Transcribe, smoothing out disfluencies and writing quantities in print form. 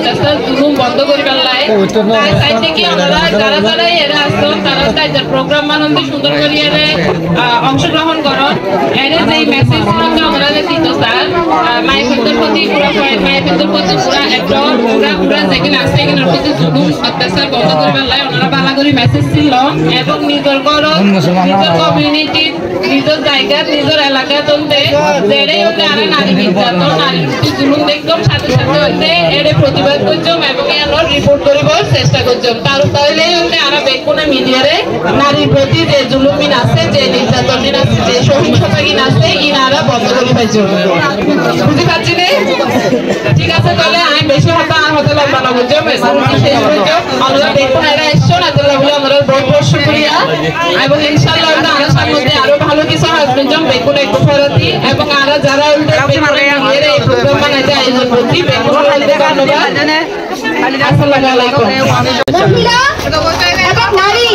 অত্যাচার জুলুম বন্ধ করিবার লাই তাই চাইতে কি আমরা যারা যারা এরা আসছেন তারা তাইদের প্রোগ্রাম বানাতে সুন্দর করে এরে অংশগ্রহণ করুন এর যে মেসেজ গুলো আমরা দিত স্যার মাইফিদের প্রতি পুরো মাইফিদের প্রতি পুরো একদম পুরো যেখানে আছে এখানে প্রতি জুলুম অত্যাচার বন্ধ করিবার লাই ওনারা ভালো করে মেসেজ ছিল এবং নিজের ঘর নিজের কমিউনিটি নিজের জায়গা নিজের এলাকা চলতে যেটাই হতে আর নারী নির্যাতন নারী জুলুম দেখতাম সাথে সাথে হতে এর প্রতিবাদ করছম এবং এর রিপোর্ট করিবার চেষ্টা করছম তাহলে হতে আর বেকুনে মিডিয়ারে নারীর প্রতি যে জুলুমিন আছে যে নির্যাতন আছে যে সহিংসতা কিন আছে ইনারা বন্ধ করে পাইছো বুঝতে পারছি না ঠিক আছে তাহলে আমি বেশি হতা আর হতে লম্বা না বুঝছম শেষ করছো আমরা বেকুনে এরা এসছো না তাহলে আমরা বহুত বহুত শুকরিয়া এবং ইনশাআল্লাহ আমরা আশার মধ্যে আরো ভালো কিছু আসবে জম বেকুনে একটু ফেরতি এবং আর যারা উল্টে বেকুনে এই প্রোগ্রাম বানাইতে আয়োজন করছি বেকুনে ধন্যবাদ আসসালামু আলাইকুম মহিলা এবং নারী